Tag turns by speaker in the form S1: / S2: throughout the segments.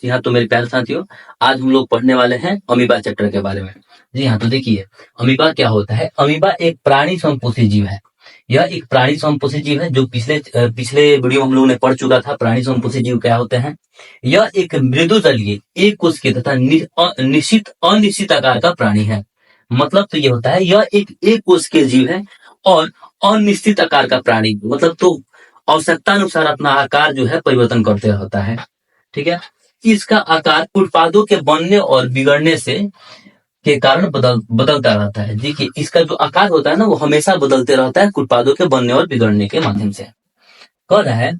S1: जी हाँ, तो मेरे प्यारे साथियों, आज हम लोग पढ़ने वाले हैं अमीबा चैप्टर के बारे में। जी हाँ, तो देखिए, अमीबा क्या होता है? अमीबा एक प्राणी संपोषी जीव है। यह एक प्राणी संपोषी जीव है जो पिछले वीडियो में हम लोगों ने पढ़ चुका था। प्राणी संपोषी जीव क्या होते हैं? यह एक मृदुजलीय, एक कोशिकीय तथा अनिश्चित आकार का प्राणी है। मतलब तो ये होता है, यह एक कोशिकीय जीव है और अनिश्चित आकार का प्राणी, मतलब तो आवश्यकता अनुसार अपना आकार जो है परिवर्तन करते रहता है। ठीक है। इसका आकार उत्पादों के बनने और बिगड़ने से के कारण बदलता रहता है। देखिए, इसका जो आकार होता है ना, वो हमेशा बदलते रहता है उत्पादों के बनने और बिगड़ने के माध्यम से। कह रहा है,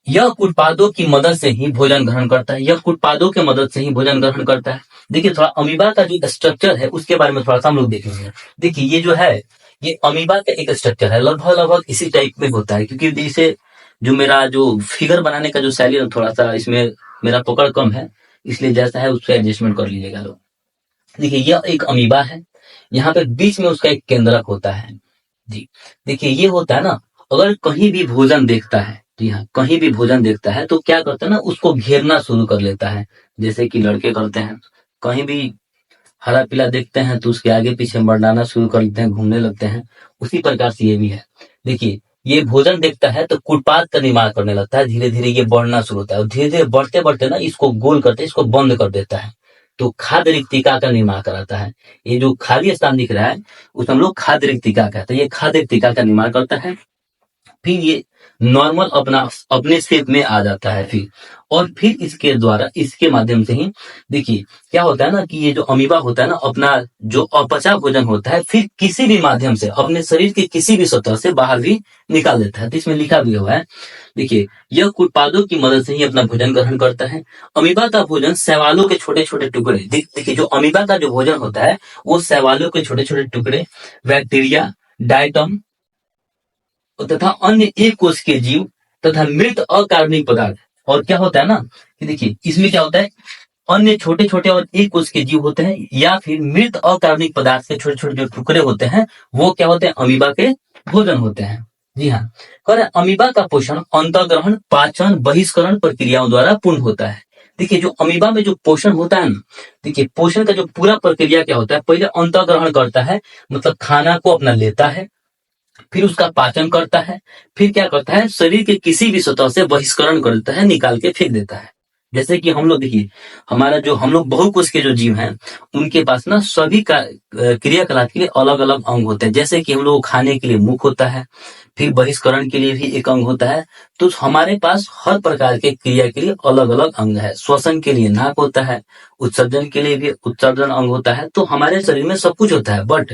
S1: यह उत्पादों की मदद से ही भोजन ग्रहण करता है। यह उत्पादों के मदद से ही भोजन ग्रहण करता है। देखिए, थोड़ा अमीबा का जो स्ट्रक्चर है उसके बारे में थोड़ा सा हम लोग देखेंगे। देखिए, ये जो है, ये अमीबा का एक स्ट्रक्चर है, लगभग इसी टाइप में होता है। क्योंकि जैसे जो मेरा जो फिगर बनाने का जो शैली है, थोड़ा सा इसमें मेरा पकड़ कम है, इसलिए जैसा है उससे एडजस्टमेंट कर लीजिएगा लोग। देखिए, यह एक अमीबा है। यहाँ पे बीच में उसका एक केंद्रक होता है। जी, देखिए, ये होता है ना, अगर कहीं भी भोजन देखता है, जी हाँ, कहीं भी भोजन देखता है तो क्या करता है ना, उसको घेरना शुरू कर लेता है। जैसे कि लड़के करते हैं, कहीं भी हरा पीला देखते हैं तो उसके आगे पीछे मर्दाना शुरू कर लेते हैं, घूमने लगते हैं। उसी प्रकार से ये भी है। देखिए, ये भोजन देखता है तो कुटपाथ का निर्माण करने लगता है। धीरे धीरे ये बढ़ना शुरू होता है और धीरे धीरे बढ़ते बढ़ते ना इसको गोल करते, इसको बंद कर देता है। तो खाद्य रिक्तिका का निर्माण कराता है। ये जो खाली स्थान दिख रहा है उसे हम लोग खाद्य रिक्तिका कहते हैं। ये खाद्य रिक्तिका का निर्माण करता है। फिर ये नॉर्मल अपने शेप में आ जाता है। फिर इसके द्वारा, इसके माध्यम से ही देखिए क्या होता है ना, कि ये जो अमीबा होता है ना, अपना जो अपचा भोजन होता है फिर किसी भी माध्यम से अपने शरीर के किसी भी सतह से बाहर भी निकाल देता है। तो इसमें लिखा भी हुआ है, देखिए, यह कुटपादों की मदद से ही अपना भोजन ग्रहण करता है। अमीबा का भोजन शैवालों के छोटे छोटे टुकड़े, देखिए, जो अमीबा का जो भोजन होता है वो शैवालों के छोटे छोटे टुकड़े, बैक्टीरिया, डायटम तथा अन्य एक कोश के जीव तथा मृत अकार्बनिक पदार्थ। और क्या होता है ना, कि देखिए, इसमें क्या होता है, अन्य छोटे छोटे और एक कोश के जीव होते हैं या फिर मृत अकार्बनिक पदार्थ के छोटे छोटे जो टुकड़े होते हैं वो क्या होते हैं, अमीबा के भोजन होते हैं। जी हाँ, कह रहे हैं, अमीबा का पोषण अंतःग्रहण, पाचन, बहिष्करण प्रक्रियाओं द्वारा पूर्ण होता है। देखिए, जो अमीबा में जो पोषण होता है ना, देखिए, पोषण का जो पूरा प्रक्रिया क्या होता है, पहले अंतःग्रहण करता है, मतलब खाना को अपना लेता है, फिर उसका पाचन करता है, फिर क्या करता है, शरीर के किसी भी सतह से बहिष्करण कर देता है, निकाल के फेंक देता है। जैसे कि हम लोग देखिए, हमारा जो हम लोग बहुकोश के जो जीव हैं उनके पास ना सभी का क्रियाकलाप के लिए अलग अलग अंग होते हैं। जैसे कि हम लोग खाने के लिए मुख होता है, फिर बहिष्करण के लिए भी एक अंग होता है। तो हमारे पास हर प्रकार के क्रिया के लिए अलग अलग अंग है। श्वसन के लिए नाक होता है, उत्सर्जन के लिए भी उत्सर्जन अंग होता है। तो हमारे शरीर में सब कुछ होता है। बट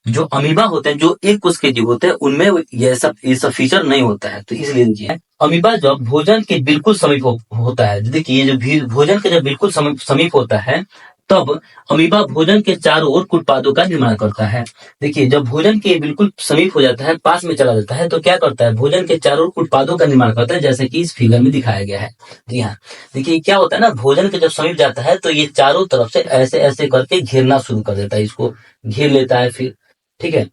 S1: जो अमीबा होते हैं, जो एक कोश के जीव होते हैं, उनमें ये सब फीचर नहीं होता है। तो इसलिए देखिए, अमीबा जब भोजन के बिल्कुल समीप होता है, देखिए, ये जो भोजन के जब बिल्कुल समीप होता है तब अमीबा भोजन के चारों ओर उत्पादों का निर्माण करता है। देखिए, जब भोजन के बिल्कुल समीप हो जाता है, पास में चला जाता है, तो क्या करता है, भोजन के चारों ओर उत्पादों का निर्माण करता है, जैसे कि इस फिगर में दिखाया गया है। जी हाँ, देखिए, क्या होता है ना, भोजन के जब समीप जाता है तो ये चारों तरफ से ऐसे ऐसे करके घेरना शुरू कर देता है, इसको घेर लेता है। फिर ठीक है,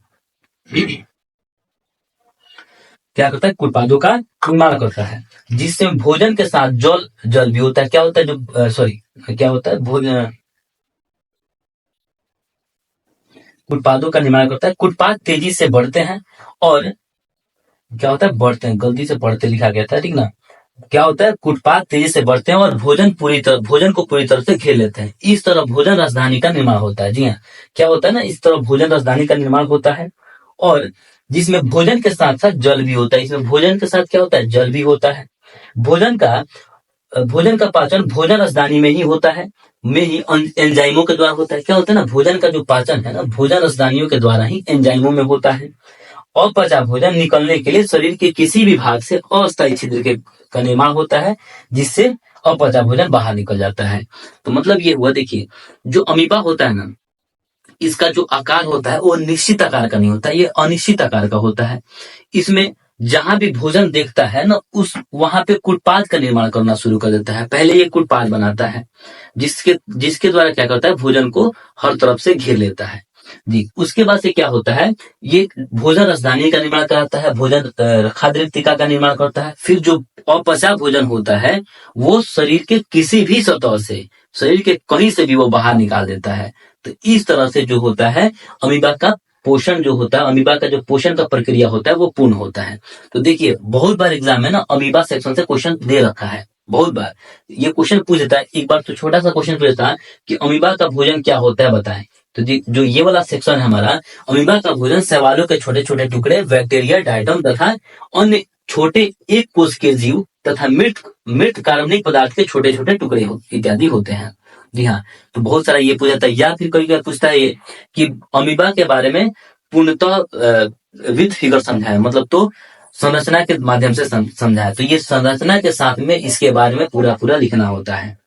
S1: क्या करता है, उत्पादों का निर्माण करता है, जिससे भोजन के साथ जल भी होता है। क्या होता है, जो सॉरी, क्या होता है, भोजन उत्पादों का निर्माण करता है। उत्पाद तेजी से बढ़ते हैं और क्या होता है, बढ़ते हैं, गलती से बढ़ते लिखा गया था, ठीक ना। क्या होता है, उत्पाद तेजी से बढ़ते हैं और भोजन को पूरी तरह से घेर लेते हैं। इस तरह भोजन राजधानी का निर्माण होता है। जी हाँ, क्या होता है ना, इस तरह भोजन राजधानी का निर्माण होता है और जिसमें भोजन के साथ साथ जल भी होता है। इसमें भोजन के साथ क्या होता है, जल भी होता है। भोजन का पाचन भोजन राजधानी में ही होता है, में ही एंजाइमों के द्वारा होता है। क्या होता है ना, भोजन का जो पाचन है ना, भोजन राजधानियों के द्वारा ही एंजाइमों में होता है। अपचा भोजन निकलने के लिए शरीर के किसी भी भाग से अस्थायी छिद्र का निर्माण होता है, जिससे अपचा भोजन बाहर निकल जाता है। तो मतलब ये हुआ, देखिए, जो अमीबा होता है ना, इसका जो आकार होता है वो निश्चित आकार का नहीं होता, ये अनिश्चित आकार का होता है। इसमें जहां भी भोजन देखता है ना, उस वहां पे कुटपाथ का निर्माण करना शुरू कर देता है। पहले ये कुटपाथ बनाता है, जिसके जिसके द्वारा क्या करता है, भोजन को हर तरफ से घेर लेता है। जी, उसके बाद से क्या होता है, ये भोजन राजधानी का निर्माण कराता है, भोजन खाद्य रिक्तिका का निर्माण करता है। फिर जो अपचा भोजन होता है वो शरीर के किसी भी सतह से, शरीर के कहीं से भी वो बाहर निकाल देता है। तो इस तरह से जो होता है अमीबा का पोषण जो होता है, अमीबा का जो पोषण का प्रक्रिया होता है वो पूर्ण होता है। तो देखिए बहुत बार एग्जाम में ना अमीबा सेक्शन से क्वेश्चन दे रखा है, बहुत बार ये क्वेश्चन पूछ देता है। एक बार तो छोटा सा क्वेश्चन पूछ देता है कि अमीबा का भोजन क्या होता है बताएं। तो जो ये वाला सेक्शन है हमारा, अमीबा का भोजन शैवालों के छोटे छोटे टुकड़े, बैक्टीरिया, डायटम तथा अन्य छोटे एक कोष के जीव तथा मृत मृत कार्बनिक पदार्थ के छोटे छोटे टुकड़े इत्यादि होते हैं। जी हाँ, तो बहुत सारा ये पूछा था। या फिर कोई पूछता है ये कि अमीबा के बारे में पूर्णतः विद फिगर समझाए, मतलब तो संरचना के माध्यम से समझाया। तो ये संरचना के साथ में इसके बारे में पूरा पूरा लिखना होता है।